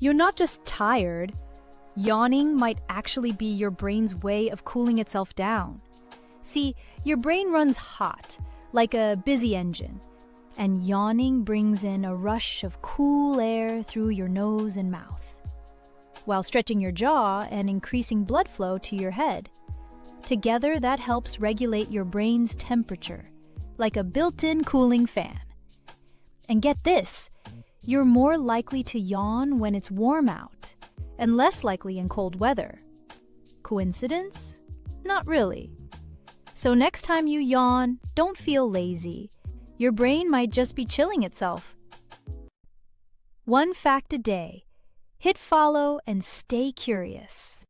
You're not just tired. Yawning might actually be your brain's way of cooling itself down. See, your brain runs hot, like a busy engine, and yawning brings in a rush of cool air through your nose and mouth, while stretching your jaw and increasing blood flow to your head. Together, that helps regulate your brain's temperature, like a built-in cooling fan. And get this, you're more likely to yawn when it's warm out, and less likely in cold weather. Coincidence? Not really. So next time you yawn, don't feel lazy. Your brain might just be chilling itself. One fact a day. Hit follow and stay curious.